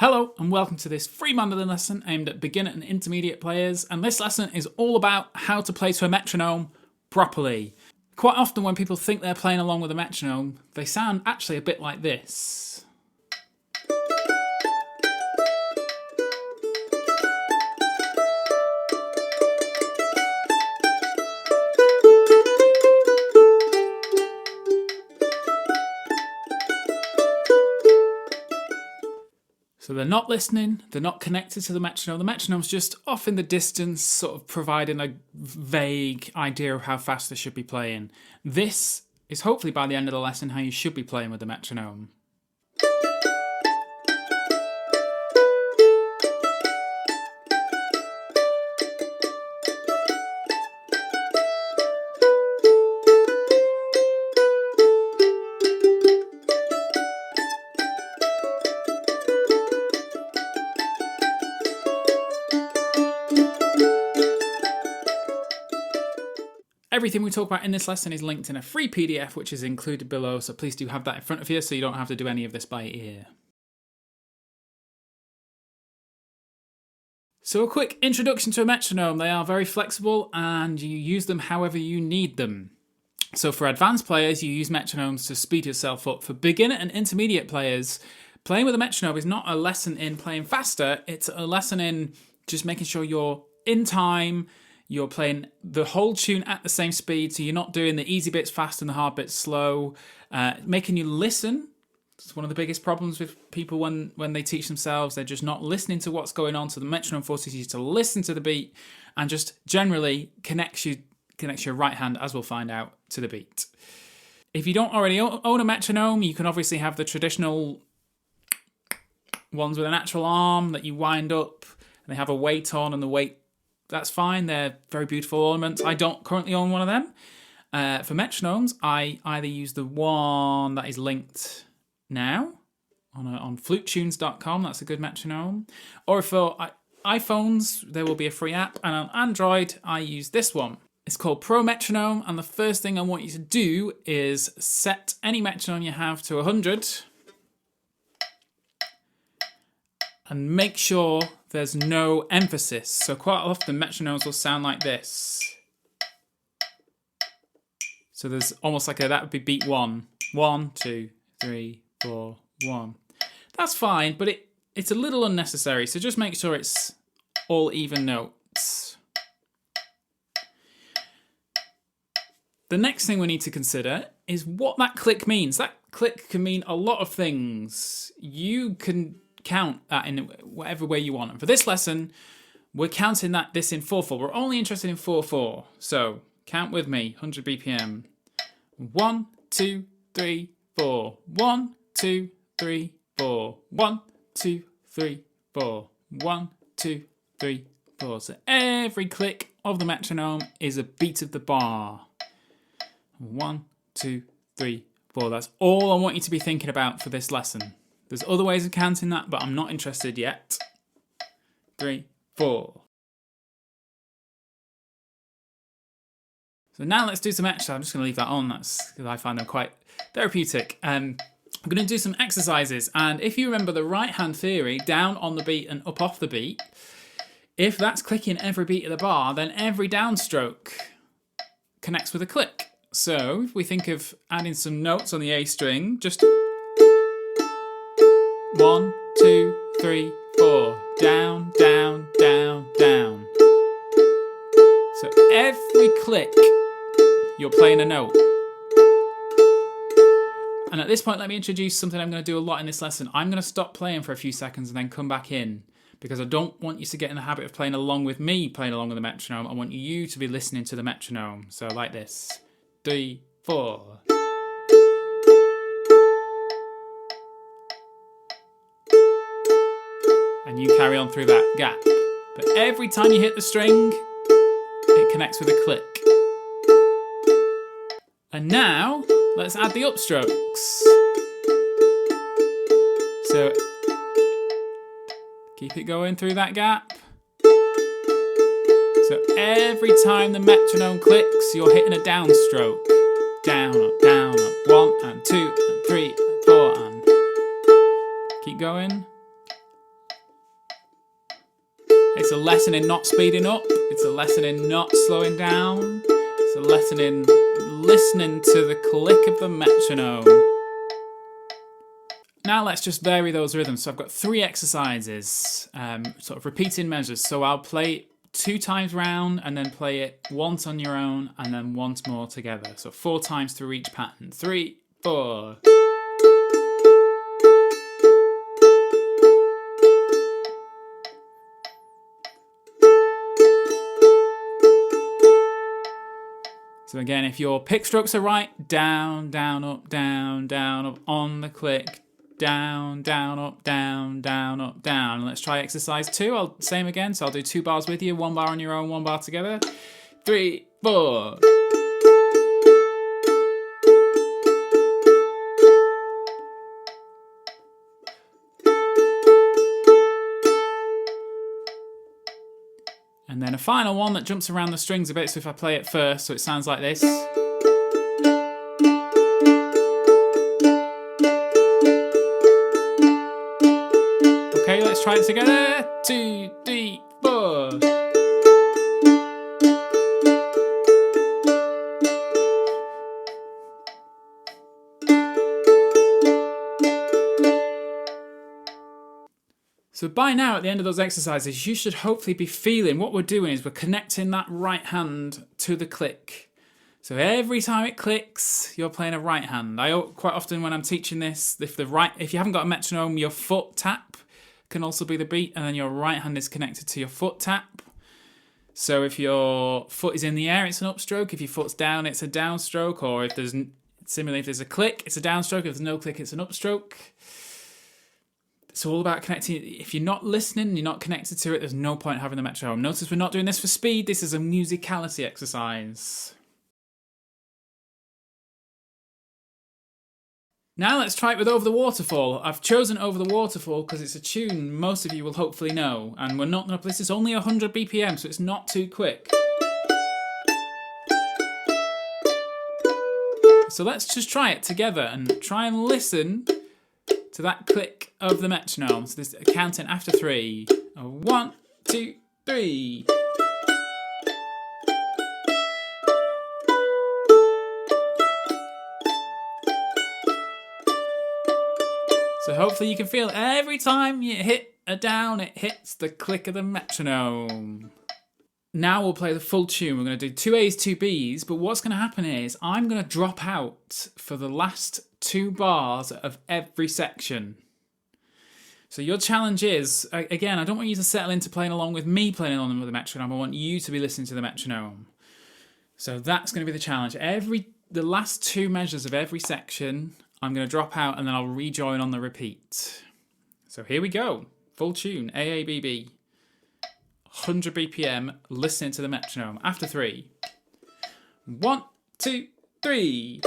Hello and welcome to this free mandolin lesson aimed at beginner and intermediate players, and this lesson is all about how to play to a metronome properly. Quite often when people think they're playing along with a metronome, they sound actually a bit like this. So they're not listening, they're not connected to the metronome. The metronome's just off in the distance, sort of providing a vague idea of how fast they should be playing. This is hopefully by the end of the lesson how you should be playing with the metronome. Everything we talk about in this lesson is linked in a free PDF which is included below, so please do have that in front of you so you don't have to do any of this by ear. So a quick introduction to a metronome. They are very flexible and you use them however you need them. So for advanced players, you use metronomes to speed yourself up. For beginner and intermediate players, playing with a metronome is not a lesson in playing faster, it's a lesson in just making sure you're in time, you're playing the whole tune at the same speed, so you're not doing the easy bits fast and the hard bits slow, making you listen. It's one of the biggest problems with people when they teach themselves. They're just not listening to what's going on, so the metronome forces you to listen to the beat and just generally connects your right hand, as we'll find out, to the beat. If you don't already own a metronome, you can obviously have the traditional ones with an actual arm that you wind up, and they have a weight on, and the weight, that's fine. They're very beautiful ornaments. I don't currently own one of them. For metronomes, I either use the one that is linked now on flutetunes.com. That's a good metronome. Or for iPhones, there will be a free app. And on Android, I use this one. It's called Pro Metronome. And the first thing I want you to do is set any metronome you have to 100. And make sure there's no emphasis. So quite often metronomes will sound like this. So there's almost like that would be beat 1. 1, 2, 3, 4, 1. That's fine, but it's a little unnecessary. So just make sure it's all even notes. The next thing we need to consider is what that click means. That click can mean a lot of things. You can count that in whatever way you want. And for this lesson, we're counting this in 4/4. We're only interested in 4/4. So count with me, 100 BPM. 1, 2, 3, 4. 1, 2, 3, 4. 1, 2, 3, 4. 1, 2, 3, 4. So every click of the metronome is a beat of the bar. 1, 2, 3, 4. That's all I want you to be thinking about for this lesson. There's other ways of counting that, but I'm not interested yet. 3, 4. So now let's do some exercise. I'm just going to leave that on. That's because I find them quite therapeutic. I'm going to do some exercises. And if you remember the right hand theory, down on the beat and up off the beat, if that's clicking every beat of the bar, then every downstroke connects with a click. So if we think of adding some notes on the A string, just 1, 2, 3, 4. Down, down, down, down. So every click, you're playing a note. And at this point, let me introduce something I'm going to do a lot in this lesson. I'm going to stop playing for a few seconds and then come back in, because I don't want you to get in the habit of playing along with me, playing along with the metronome. I want you to be listening to the metronome. So like this. 3, 4. And you carry on through that gap. But every time you hit the string, it connects with a click. And now, let's add the upstrokes. So, keep it going through that gap. So every time the metronome clicks, you're hitting a downstroke. Down, up, 1 and 2 and 3 and 4 and keep going. It's a lesson in not speeding up. It's a lesson in not slowing down. It's a lesson in listening to the click of the metronome. Now let's just vary those rhythms. So I've got 3 exercises, sort of repeating measures. So I'll play it 2 times round and then play it once on your own and then once more together. So 4 times through each pattern. 3, 4. So again, if your pick strokes are right, down, down, up, on the click, down, down, up, down, up, down. Let's try exercise 2. Same again, so I'll do 2 bars with you, 1 bar on your own, 1 bar together. 3, 4. And then a final one that jumps around the strings a bit, so if I play it first, so it sounds like this. Okay, let's try it together. 2, 3, 4. So by now, at the end of those exercises, you should hopefully be feeling what we're doing is we're connecting that right hand to the click. So every time it clicks, you're playing a right hand. Quite often when I'm teaching this, if you haven't got a metronome, your foot tap can also be the beat, and then your right hand is connected to your foot tap. So if your foot is in the air, it's an upstroke. If your foot's down, it's a downstroke. Or if there's a click, it's a downstroke. If there's no click, it's an upstroke. It's all about connecting. If you're not listening, you're not connected to it, there's no point having the metronome. Notice we're not doing this for speed. This is a musicality exercise. Now let's try it with Over the Waterfall. I've chosen Over the Waterfall because it's a tune most of you will hopefully know. And we're not going to, this is only 100 BPM, so it's not too quick. So let's just try it together and try and listen to that click of the metronome. So this counting after 3. 1, 2, 3. So hopefully you can feel every time you hit a down, it hits the click of the metronome. Now we'll play the full tune. We're going to do 2 A's, 2 B's, but what's going to happen is I'm going to drop out for the last 2 bars of every section. So your challenge is, again, I don't want you to settle into playing along with me playing along with the metronome. I want you to be listening to the metronome. So that's going to be the challenge. The last 2 measures of every section, I'm going to drop out and then I'll rejoin on the repeat. So here we go. Full tune, AABB. 100 BPM, listening to the metronome. After 3. 1, 2, 3.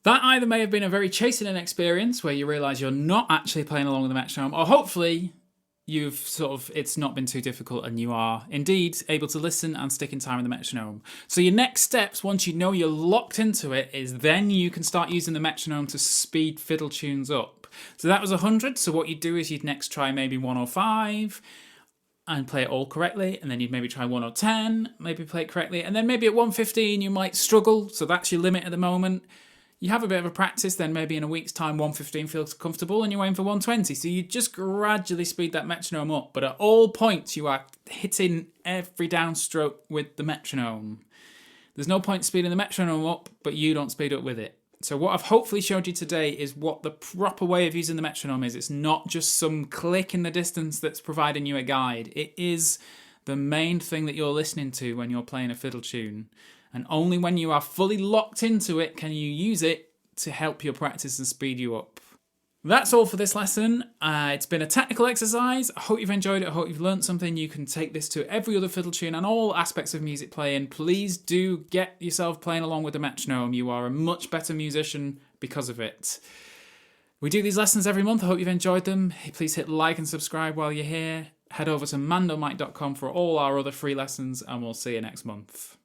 That either may have been a very chastening experience where you realise you're not actually playing along with the metronome, or hopefully it's not been too difficult, and you are indeed able to listen and stick in time with the metronome. So your next steps, once you know you're locked into it, is then you can start using the metronome to speed fiddle tunes up. So that was 100. So what you'd do is you'd next try maybe 105 and play it all correctly, and then you'd maybe try 110, maybe play it correctly, and then maybe at 115 you might struggle, so that's your limit at the moment. You have a bit of a practice, then maybe in a week's time 115 feels comfortable and you're aiming for 120. So you just gradually speed that metronome up, but at all points you are hitting every downstroke with the metronome. There's no point speeding the metronome up, but you don't speed up with it. So what I've hopefully showed you today is what the proper way of using the metronome is. It's not just some click in the distance that's providing you a guide. It is the main thing that you're listening to when you're playing a fiddle tune. And only when you are fully locked into it can you use it to help your practice and speed you up. That's all for this lesson. It's been a technical exercise. I hope you've enjoyed it. I hope you've learned something. You can take this to every other fiddle tune and all aspects of music playing. Please do get yourself playing along with the metronome. You are a much better musician because of it. We do these lessons every month. I hope you've enjoyed them. Please hit like and subscribe while you're here. Head over to mandomike.com for all our other free lessons, and we'll see you next month.